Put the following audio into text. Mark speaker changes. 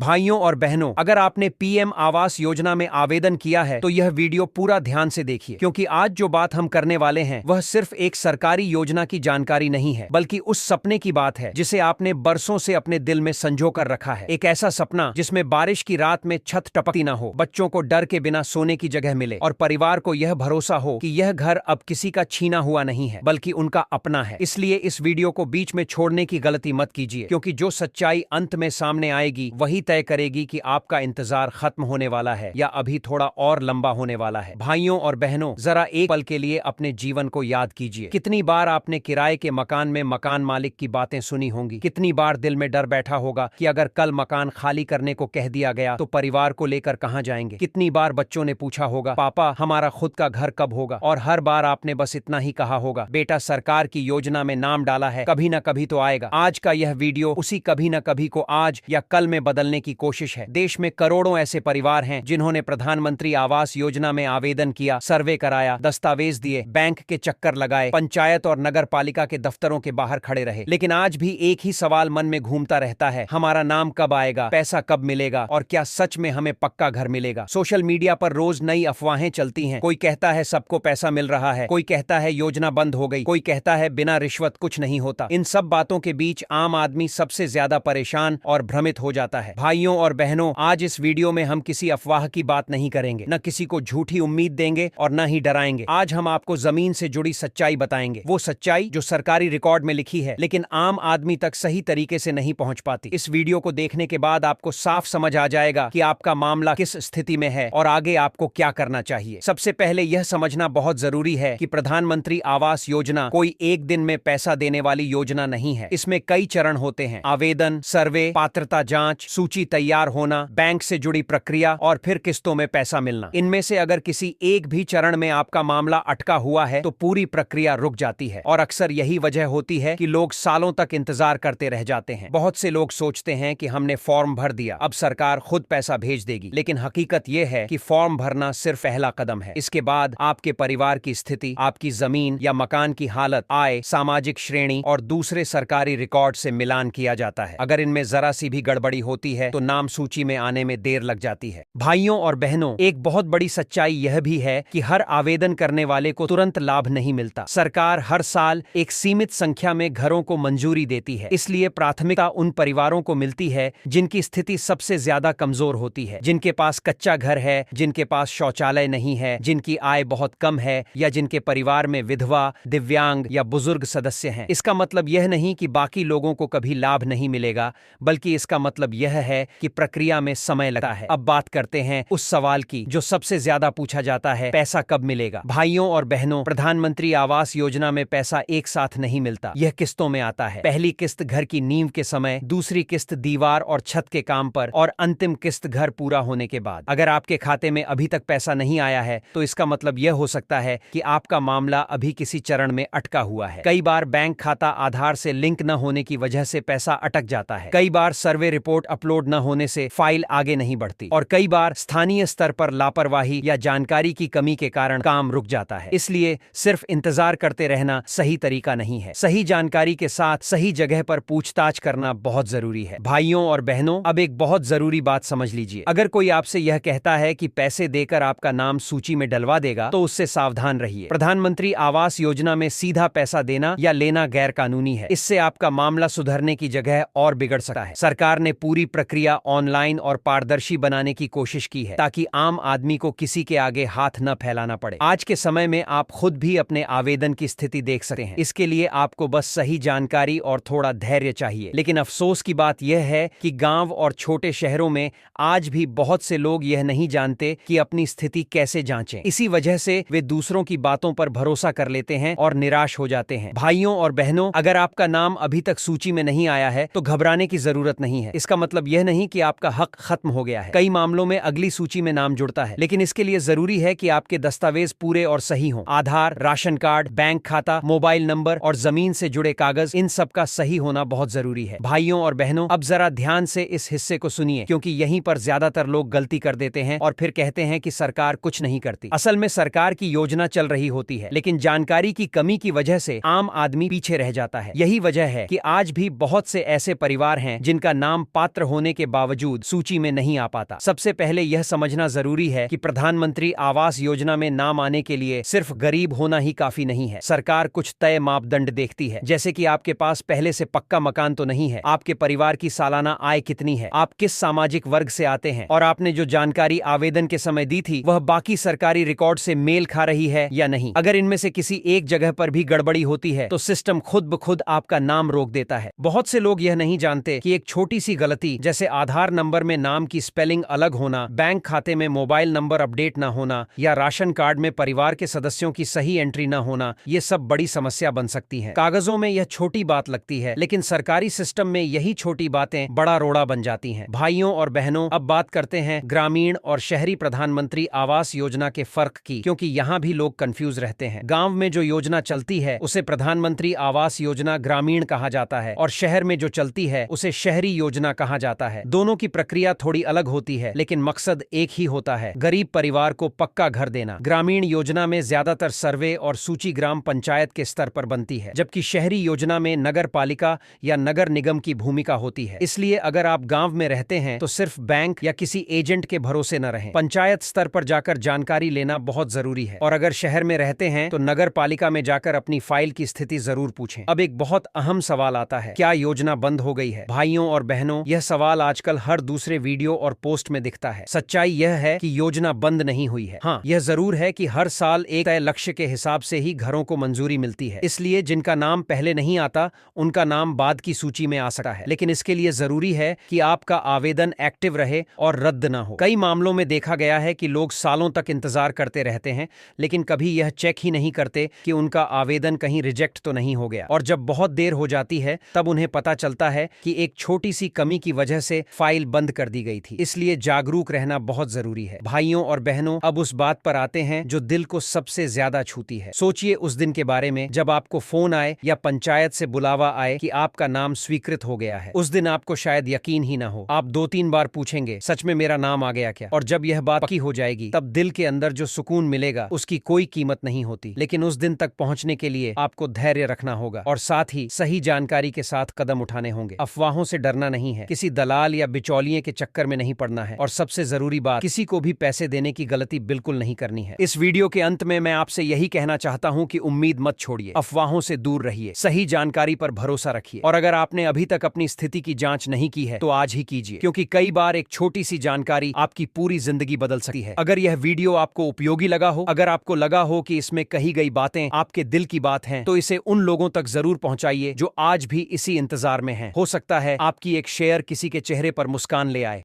Speaker 1: भाइयों और बहनों, अगर आपने पीएम आवास योजना में आवेदन किया है तो यह वीडियो पूरा ध्यान से देखिए, क्योंकि आज जो बात हम करने वाले हैं वह सिर्फ एक सरकारी योजना की जानकारी नहीं है, बल्कि उस सपने की बात है जिसे आपने बरसों से अपने दिल में संजो कर रखा है। एक ऐसा सपना जिसमें बारिश की रात में छत टपकती न हो, बच्चों को डर के बिना सोने की जगह मिले और परिवार को यह भरोसा हो कि यह घर अब किसी का छीना हुआ नहीं है बल्कि उनका अपना है। इसलिए इस वीडियो को बीच में छोड़ने की गलती मत कीजिए, क्योंकि जो सच्चाई अंत में सामने आएगी वही तय करेगी कि आपका इंतजार खत्म होने वाला है या अभी थोड़ा और लंबा होने वाला है। भाइयों और बहनों, जरा एक पल के लिए अपने जीवन को याद कीजिए। कितनी बार आपने किराए के मकान में मकान मालिक की बातें सुनी होंगी। कितनी बार दिल में डर बैठा होगा कि अगर कल मकान खाली करने को कह दिया गया तो परिवार को लेकर कहां जाएंगे। कितनी बार बच्चों ने पूछा होगा, पापा हमारा खुद का घर कब होगा, और हर बार आपने बस इतना ही कहा होगा, बेटा सरकार की योजना में नाम डाला है, कभी न कभी तो आएगा। आज का यह वीडियो उसी कभी न कभी को आज या कल में बदलने की कोशिश है। देश में करोड़ों ऐसे परिवार हैं जिन्होंने प्रधानमंत्री आवास योजना में आवेदन किया, सर्वे कराया, दस्तावेज दिए, बैंक के चक्कर लगाए, पंचायत और नगर पालिका के दफ्तरों के बाहर खड़े रहे, लेकिन आज भी एक ही सवाल मन में घूमता रहता है, हमारा नाम कब आएगा, पैसा कब मिलेगा और क्या सच में हमें पक्का घर मिलेगा। सोशल मीडिया पर रोज नई अफवाहें चलती हैं। कोई कहता है सबको पैसा मिल रहा है, कोई कहता है योजना बंद हो गई, कोई कहता है बिना रिश्वत कुछ नहीं होता। इन सब बातों के बीच आम आदमी सबसे ज्यादा परेशान और भ्रमित हो जाता है। भाइयों और बहनों, आज इस वीडियो में हम किसी अफवाह की बात नहीं करेंगे, न किसी को झूठी उम्मीद देंगे और न ही डराएंगे। आज हम आपको जमीन से जुड़ी सच्चाई बताएंगे, वो सच्चाई जो सरकारी रिकॉर्ड में लिखी है लेकिन आम आदमी तक सही तरीके से नहीं पहुंच पाती। इस वीडियो को देखने के बाद आपको साफ समझ आ जाएगा कि आपका मामला किस स्थिति में है और आगे आपको क्या करना चाहिए। सबसे पहले यह समझना बहुत जरूरी है कि प्रधानमंत्री आवास योजना कोई एक दिन में पैसा देने वाली योजना नहीं है। इसमें कई चरण होते हैं: आवेदन, सर्वे, पात्रता जांच, सूची तैयार होना, बैंक से जुड़ी प्रक्रिया और फिर किस्तों में पैसा मिलना। इनमें से अगर किसी एक भी चरण में आपका मामला अटका हुआ है तो पूरी प्रक्रिया रुक जाती है, और अक्सर यही वजह होती है कि लोग सालों तक इंतजार करते रह जाते हैं। बहुत से लोग सोचते हैं कि हमने फॉर्म भर दिया, अब सरकार खुद पैसा भेज देगी, लेकिन हकीकत यह है कि फॉर्म भरना सिर्फ पहला कदम है। इसके बाद आपके परिवार की स्थिति, आपकी जमीन या मकान की हालत, आय, सामाजिक श्रेणी और दूसरे सरकारी रिकॉर्ड से मिलान किया जाता है। अगर इनमें जरा सी भी गड़बड़ी होती है तो नाम सूची में आने में देर लग जाती है। भाइयों और बहनों, एक बहुत बड़ी सच्चाई यह भी है कि हर आवेदन करने वाले को तुरंत लाभ नहीं मिलता। सरकार हर साल एक सीमित संख्या में घरों को मंजूरी देती है, इसलिए प्राथमिकता उन परिवारों को मिलती है जिनकी स्थिति सबसे ज्यादा कमजोर होती है, जिनके पास कच्चा घर है, जिनके पास शौचालय नहीं है, जिनकी आय बहुत कम है या जिनके परिवार में विधवा, दिव्यांग या बुजुर्ग सदस्य हैं। इसका मतलब यह नहीं कि बाकी लोगों को कभी लाभ नहीं मिलेगा, बल्कि इसका मतलब यह है कि प्रक्रिया में समय लगता है। अब बात करते हैं उस सवाल की जो सबसे ज्यादा पूछा जाता है, पैसा कब मिलेगा। भाइयों और बहनों, प्रधानमंत्री आवास योजना में पैसा एक साथ नहीं मिलता, यह किस्तों में आता है। पहली किस्त घर की नींव के समय, दूसरी किस्त दीवार और छत के काम पर और अंतिम किस्त घर पूरा होने के बाद। अगर आपके खाते में अभी तक पैसा नहीं आया है तो इसका मतलब यह हो सकता है कि आपका मामला अभी किसी चरण में अटका हुआ है। कई बार बैंक खाता आधार से लिंक न होने की वजह से पैसा अटक जाता है, कई बार सर्वे रिपोर्ट अपलोड न होने से फाइल आगे नहीं बढ़ती, और कई बार स्थानीय स्तर पर लापरवाही या जानकारी की कमी के कारण काम रुक जाता है। इसलिए सिर्फ इंतजार करते रहना सही तरीका नहीं है। सही जानकारी के साथ सही जगह पर पूछताछ करना बहुत जरूरी है। भाइयों और बहनों, अब एक बहुत जरूरी बात समझ लीजिए। अगर कोई आपसे यह कहता है कि पैसे देकर आपका नाम सूची में डलवा देगा तो उससे सावधान रहिए। प्रधानमंत्री आवास योजना में सीधा पैसा देना या लेना गैर कानूनी है। इससे आपका मामला सुधरने की जगह और बिगड़ सकता है। सरकार ने पूरी प्रक्रिया ऑनलाइन और पारदर्शी बनाने की कोशिश की है ताकि आम आदमी को किसी के आगे हाथ न फैलाना पड़े। आज के समय में आप खुद भी अपने आवेदन की स्थिति देख सकते हैं। इसके लिए आपको बस सही जानकारी और थोड़ा धैर्य चाहिए। लेकिन अफसोस की बात यह है कि गांव और छोटे शहरों में आज भी बहुत से लोग यह नहीं जानते कि अपनी स्थिति कैसे जांचें। इसी वजह से वे दूसरों की बातों पर भरोसा कर लेते हैं और निराश हो जाते हैं। भाइयों और बहनों, अगर आपका नाम अभी तक सूची में नहीं आया है तो घबराने की जरूरत नहीं है। इसका मतलब यह नहीं कि आपका हक खत्म हो गया है। कई मामलों में अगली सूची में नाम जुड़ता है, लेकिन इसके लिए जरूरी है कि आपके दस्तावेज पूरे और सही हों। आधार, राशन कार्ड, बैंक खाता, मोबाइल नंबर और जमीन से जुड़े कागज, इन सब का सही होना बहुत जरूरी है। भाइयों और बहनों, अब जरा ध्यान से इस हिस्से को सुनिए, क्योंकि यहीं पर ज्यादातर लोग गलती कर देते हैं और फिर कहते हैं कि सरकार कुछ नहीं करती। असल में सरकार की योजना चल रही होती है, लेकिन जानकारी की कमी की वजह से आम आदमी पीछे रह जाता है। यही वजह है कि आज भी बहुत से ऐसे परिवार हैं जिनका नाम पात्र होने होने के बावजूद सूची में नहीं आ पाता। सबसे पहले यह समझना जरूरी है कि प्रधानमंत्री आवास योजना में नाम आने के लिए सिर्फ गरीब होना ही काफी नहीं है। सरकार कुछ तय मापदंड देखती है, जैसे कि आपके पास पहले से पक्का मकान तो नहीं है, आपके परिवार की सालाना आय कितनी है, आप किस सामाजिक वर्ग से आते हैं और आपने जो जानकारी आवेदन के समय दी थी वह बाकी सरकारी रिकॉर्ड से मेल खा रही है या नहीं। अगर इनमें से किसी एक जगह पर भी गड़बड़ी होती है तो सिस्टम खुद ब खुद आपका नाम रोक देता है। बहुत से लोग यह नहीं जानते कि एक छोटी सी गलती जैसे आधार नंबर में नाम की स्पेलिंग अलग होना, बैंक खाते में मोबाइल नंबर अपडेट न होना या राशन कार्ड में परिवार के सदस्यों की सही एंट्री न होना, ये सब बड़ी समस्या बन सकती है। कागजों में यह छोटी बात लगती है, लेकिन सरकारी सिस्टम में यही छोटी बातें बड़ा रोड़ा बन जाती हैं। भाइयों और बहनों, अब बात करते हैं ग्रामीण और शहरी प्रधानमंत्री आवास योजना के फर्क की, क्योंकि यहाँ भी लोग कंफ्यूज रहते हैं। गांव में जो योजना चलती है उसे प्रधानमंत्री आवास योजना ग्रामीण कहा जाता है और शहर में जो चलती है उसे शहरी योजना कहा जाता है। दोनों की प्रक्रिया थोड़ी अलग होती है, लेकिन मकसद एक ही होता है, गरीब परिवार को पक्का घर देना। ग्रामीण योजना में ज्यादातर सर्वे और सूची ग्राम पंचायत के स्तर पर बनती है, जबकि शहरी योजना में नगर पालिका या नगर निगम की भूमिका होती है। इसलिए अगर आप गांव में रहते हैं तो सिर्फ बैंक या किसी एजेंट के भरोसे न रहें, पंचायत स्तर पर जाकर जानकारी लेना बहुत जरूरी है। और अगर शहर में रहते हैं तो नगर पालिका में जाकर अपनी फाइल की स्थिति जरूर पूछें। अब एक बहुत अहम सवाल आता है, क्या योजना बंद हो गई है? भाइयों और बहनों, यह सवाल आजकल हर दूसरे वीडियो और पोस्ट में दिखता है। सच्चाई यह है कि योजना बंद नहीं हुई है। हाँ, यह जरूर है कि हर साल एक तय लक्ष्य के हिसाब से ही घरों को मंजूरी मिलती है, इसलिए जिनका नाम पहले नहीं आता उनका नाम बाद की सूची में आ सकता है। लेकिन इसके लिए जरूरी है कि आपका आवेदन एक्टिव रहे और रद्द न हो। कई मामलों में देखा गया है कि लोग सालों तक इंतजार करते रहते हैं, लेकिन कभी यह चेक ही नहीं करते कि उनका आवेदन कहीं रिजेक्ट तो नहीं हो गया। और जब बहुत देर हो जाती है तब उन्हें पता चलता है कि एक छोटी सी कमी की वजह से फाइल बंद कर दी गई थी। इसलिए जागरूक रहना बहुत जरूरी है। भाइयों और बहनों, अब उस बात पर आते हैं जो दिल को सबसे ज्यादा छूती है। सोचिए उस दिन के बारे में जब आपको फोन आए या पंचायत से बुलावा आए कि आपका नाम स्वीकृत हो गया है। उस दिन आपको शायद यकीन ही ना हो। आप 2-3 बार पूछेंगे, सच में मेरा नाम आ गया क्या? और जब यह बात पक्की हो जाएगी तब दिल के अंदर जो सुकून मिलेगा उसकी कोई कीमत नहीं होती। लेकिन उस दिन तक पहुंचने के लिए आपको धैर्य रखना होगा और साथ ही सही जानकारी के साथ कदम उठाने होंगे। अफवाहों से डरना नहीं है, किसी दलाल या बिचौलिए के चक्कर में नहीं पड़ना है और सबसे जरूरी बात, किसी को भी पैसे देने की गलती बिल्कुल नहीं करनी है। इस वीडियो के अंत में मैं आपसे यही कहना चाहता हूं कि उम्मीद मत छोड़िए, अफवाहों से दूर रहिए, सही जानकारी पर भरोसा रखिए और अगर आपने अभी तक अपनी स्थिति की जांच नहीं की है तो आज ही कीजिए, क्योंकि कई बार एक छोटी सी जानकारी आपकी पूरी जिंदगी बदल सकती है। अगर यह वीडियो आपको उपयोगी लगा हो, अगर आपको लगा हो कि इसमें कही गई बातें आपके दिल की बात हैं, तो इसे उन लोगों तक जरूर पहुंचाइए जो आज भी इसी इंतजार में हैं। हो सकता है आपकी एक शेयर किसी के चेहरे पर मुस्कान ले आए।